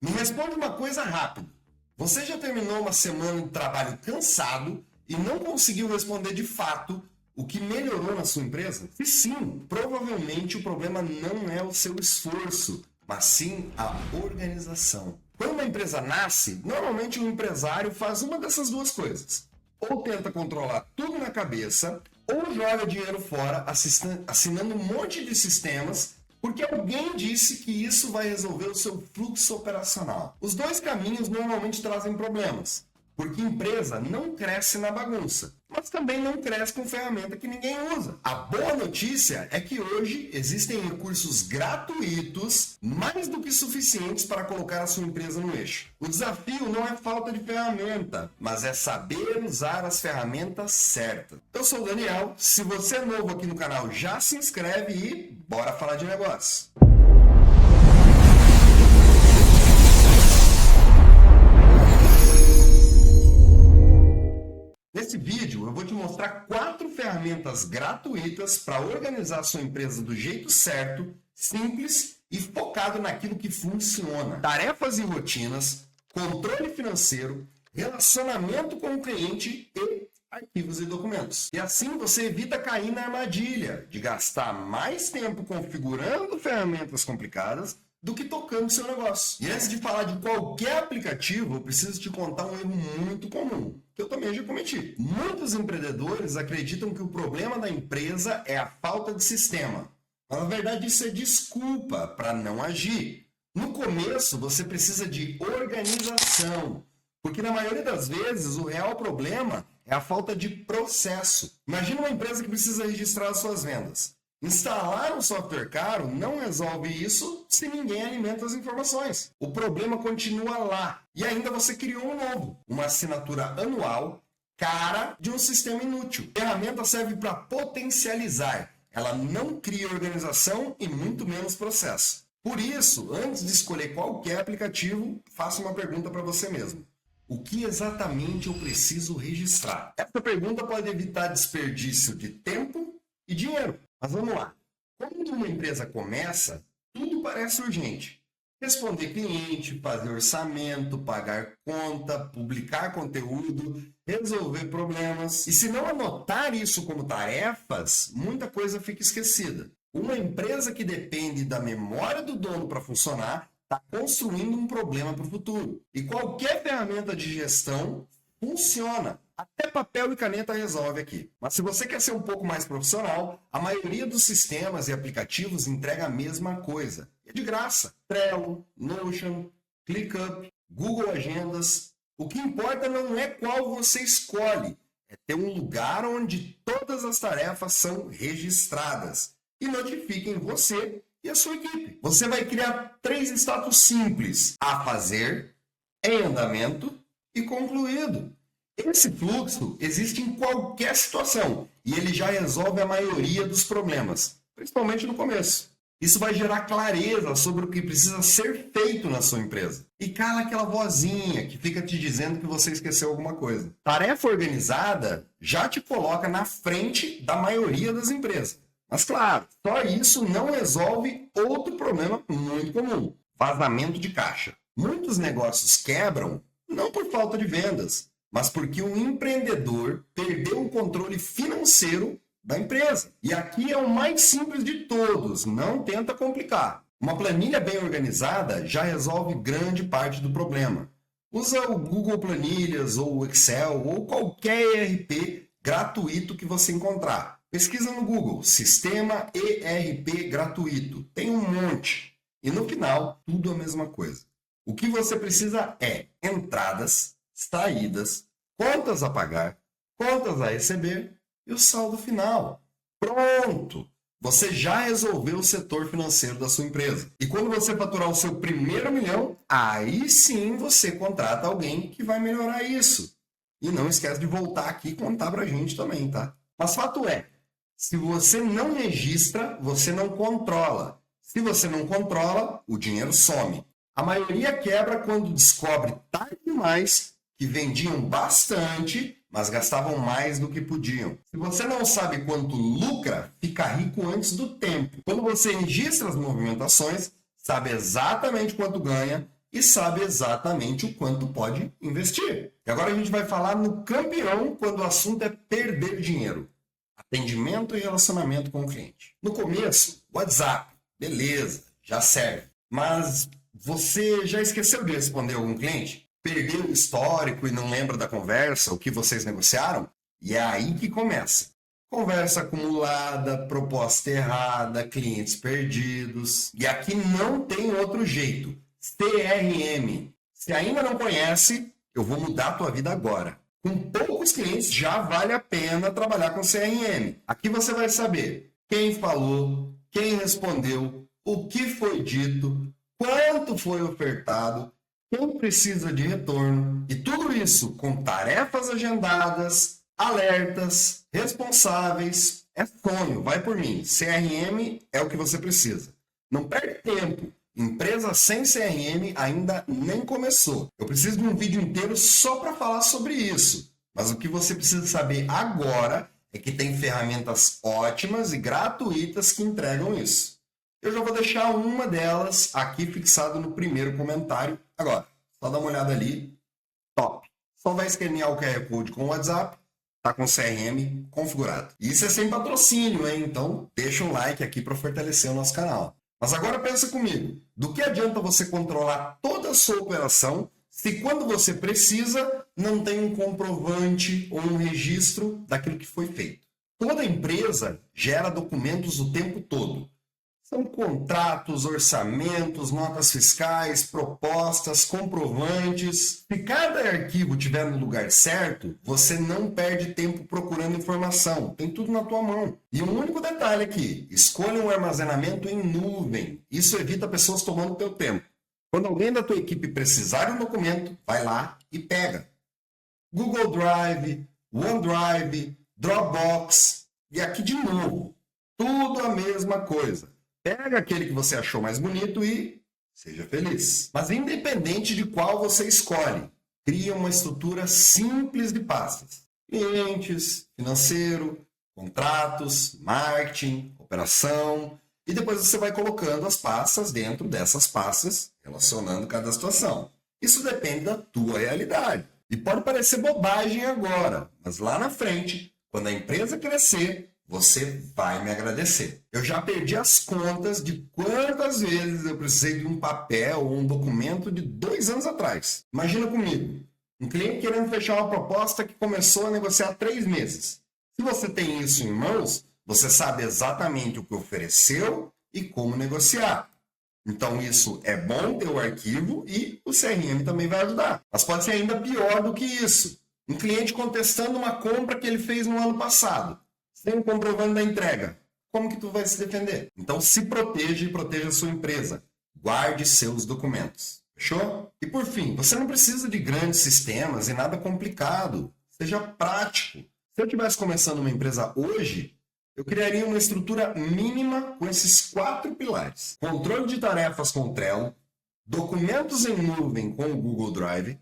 Me responde uma coisa rápido. Você já terminou uma semana de trabalho cansado e não conseguiu responder de fato o que melhorou na sua empresa? E sim, provavelmente o problema não é o seu esforço, mas sim a organização. Quando uma empresa nasce, normalmente um empresário faz uma dessas duas coisas. Ou tenta controlar tudo na cabeça, ou joga dinheiro fora assinando um monte de sistemas porque alguém disse que isso vai resolver o seu fluxo operacional. Os dois caminhos normalmente trazem problemas, porque empresa não cresce na bagunça, mas também não cresce com ferramenta que ninguém usa. A boa notícia é que hoje existem recursos gratuitos, mais do que suficientes para colocar a sua empresa no eixo. O desafio não é falta de ferramenta, mas é saber usar as ferramentas certas. Eu sou o Daniel, se você é novo aqui no canal, já se inscreve e bora falar de negócio. Nesse vídeo eu vou te mostrar 4 ferramentas gratuitas para organizar a sua empresa do jeito certo, simples e focado naquilo que funciona. Tarefas e rotinas, controle financeiro, relacionamento com o cliente e arquivos e documentos. E assim você evita cair na armadilha de gastar mais tempo configurando ferramentas complicadas do que tocando seu negócio. E antes de falar de qualquer aplicativo, eu preciso te contar um erro muito comum, que eu também já cometi. Muitos empreendedores acreditam que o problema da empresa é a falta de sistema. Mas, na verdade, isso é desculpa para não agir. No começo, você precisa de organização, porque na maioria das vezes o real problema é a falta de processo. Imagina uma empresa que precisa registrar as suas vendas. Instalar um software caro não resolve isso se ninguém alimenta as informações. O problema continua lá. E ainda você criou um novo, uma assinatura anual cara de um sistema inútil. A ferramenta serve para potencializar. Ela não cria organização e muito menos processo. Por isso, antes de escolher qualquer aplicativo, faça uma pergunta para você mesmo. O que exatamente eu preciso registrar? Essa pergunta pode evitar desperdício de tempo e dinheiro. Mas vamos lá. Quando uma empresa começa, tudo parece urgente. Responder cliente, fazer orçamento, pagar conta, publicar conteúdo, resolver problemas. E se não anotar isso como tarefas, muita coisa fica esquecida. Uma empresa que depende da memória do dono para funcionar está construindo um problema para o futuro. E qualquer ferramenta de gestão funciona. Até papel e caneta resolve aqui. Mas se você quer ser um pouco mais profissional, a maioria dos sistemas e aplicativos entrega a mesma coisa. É de graça. Trello, Notion, ClickUp, Google Agendas. O que importa não é qual você escolhe, é ter um lugar onde todas as tarefas são registradas e notifiquem você e a sua equipe. Você vai criar 3 status simples: a fazer, em andamento e concluído. Esse fluxo existe em qualquer situação e ele já resolve a maioria dos problemas, principalmente no começo. Isso vai gerar clareza sobre o que precisa ser feito na sua empresa. E cala aquela vozinha que fica te dizendo que você esqueceu alguma coisa. Tarefa organizada já te coloca na frente da maioria das empresas. Mas claro, só isso não resolve outro problema muito comum: vazamento de caixa. Muitos negócios quebram não por falta de vendas, mas porque um empreendedor perdeu o controle financeiro da empresa. E aqui é o mais simples de todos, não tenta complicar. Uma planilha bem organizada já resolve grande parte do problema. Usa o Google Planilhas ou o Excel ou qualquer ERP gratuito que você encontrar. Pesquisa no Google, Sistema ERP gratuito. Tem um monte. E no final, tudo a mesma coisa. O que você precisa é entradas, saídas, contas a pagar, contas a receber e o saldo final. Pronto! Você já resolveu o setor financeiro da sua empresa. E quando você faturar o seu primeiro milhão, aí sim você contrata alguém que vai melhorar isso. E não esquece de voltar aqui e contar pra gente também, tá? Mas fato é, se você não registra, você não controla. Se você não controla, o dinheiro some. A maioria quebra quando descobre tarde demais que vendiam bastante, mas gastavam mais do que podiam. Se você não sabe quanto lucra, fica rico antes do tempo. Quando você registra as movimentações, sabe exatamente quanto ganha, e sabe exatamente o quanto pode investir. E agora a gente vai falar no campeão quando o assunto é perder dinheiro. Atendimento e relacionamento com o cliente. No começo, WhatsApp, beleza, já serve. Mas você já esqueceu de responder algum cliente? Perdeu o histórico e não lembra da conversa, o que vocês negociaram? E é aí que começa. Conversa acumulada, proposta errada, clientes perdidos. E aqui não tem outro jeito. CRM. Se ainda não conhece, eu vou mudar a tua vida agora. Com poucos clientes já vale a pena trabalhar com CRM. Aqui você vai saber quem falou, quem respondeu, o que foi dito, quanto foi ofertado, quem precisa de retorno. E tudo isso com tarefas agendadas, alertas, responsáveis. É sonho, vai por mim. CRM é o que você precisa. Não perde tempo. Empresa sem CRM ainda nem começou. Eu preciso de um vídeo inteiro só para falar sobre isso. Mas o que você precisa saber agora é que tem ferramentas ótimas e gratuitas que entregam isso. Eu já vou deixar uma delas aqui fixada no primeiro comentário. Agora, só dá uma olhada ali. Top. Só vai escanear o QR Code com o WhatsApp. Tá com o CRM configurado. Isso é sem patrocínio, hein? Então deixa um like aqui para fortalecer o nosso canal. Mas agora pensa comigo, do que adianta você controlar toda a sua operação se quando você precisa não tem um comprovante ou um registro daquilo que foi feito? Toda empresa gera documentos o tempo todo. São contratos, orçamentos, notas fiscais, propostas, comprovantes. Se cada arquivo estiver no lugar certo, você não perde tempo procurando informação. Tem tudo na tua mão. E um único detalhe aqui, escolha um armazenamento em nuvem. Isso evita pessoas tomando teu tempo. Quando alguém da tua equipe precisar de um documento, vai lá e pega. Google Drive, OneDrive, Dropbox. E aqui de novo, tudo a mesma coisa. Pega aquele que você achou mais bonito e seja feliz. Mas independente de qual você escolhe, cria uma estrutura simples de pastas. Clientes, financeiro, contratos, marketing, operação. E depois você vai colocando as pastas dentro dessas pastas, relacionando cada situação. Isso depende da tua realidade. E pode parecer bobagem agora, mas lá na frente, quando a empresa crescer, você vai me agradecer. Eu já perdi as contas de quantas vezes eu precisei de um papel ou um documento de 2 anos atrás. Imagina comigo, um cliente querendo fechar uma proposta que começou a negociar há 3 meses. Se você tem isso em mãos, você sabe exatamente o que ofereceu e como negociar. Então isso é bom ter o arquivo e o CRM também vai ajudar. Mas pode ser ainda pior do que isso. Um cliente contestando uma compra que ele fez no ano passado. Sem um comprovante da entrega. Como que tu vai se defender? Então se proteja e proteja a sua empresa. Guarde seus documentos. Fechou? E por fim, você não precisa de grandes sistemas e nada complicado. Seja prático. Se eu estivesse começando uma empresa hoje, eu criaria uma estrutura mínima com esses 4 pilares. Controle de tarefas com o Trello, documentos em nuvem com o Google Drive,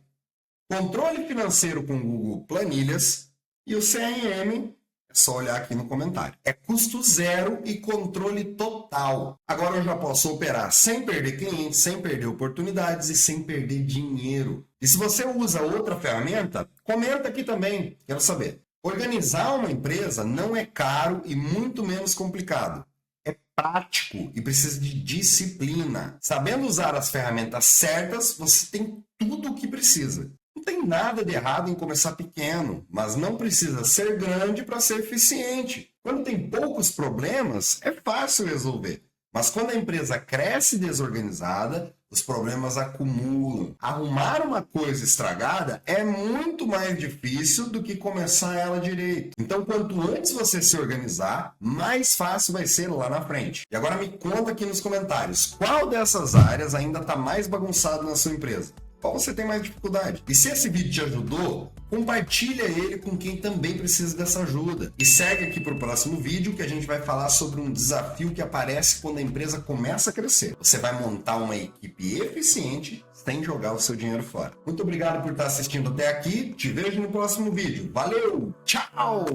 controle financeiro com o Google Planilhas e o CRM. É só olhar aqui no comentário. É custo zero e controle total. Agora eu já posso operar sem perder clientes, sem perder oportunidades e sem perder dinheiro. E se você usa outra ferramenta, comenta aqui também. Quero saber. Organizar uma empresa não é caro e muito menos complicado. É prático e precisa de disciplina. Sabendo usar as ferramentas certas, você tem tudo o que precisa. Não tem nada de errado em começar pequeno, mas não precisa ser grande para ser eficiente. Quando tem poucos problemas, é fácil resolver. Mas quando a empresa cresce desorganizada, os problemas acumulam. Arrumar uma coisa estragada é muito mais difícil do que começar ela direito. Então, quanto antes você se organizar, mais fácil vai ser lá na frente. E agora me conta aqui nos comentários, qual dessas áreas ainda está mais bagunçado na sua empresa? Qual você tem mais dificuldade? E se esse vídeo te ajudou, compartilha ele com quem também precisa dessa ajuda. E segue aqui para o próximo vídeo que a gente vai falar sobre um desafio que aparece quando a empresa começa a crescer. Você vai montar uma equipe eficiente sem jogar o seu dinheiro fora. Muito obrigado por estar assistindo até aqui. Te vejo no próximo vídeo. Valeu! Tchau!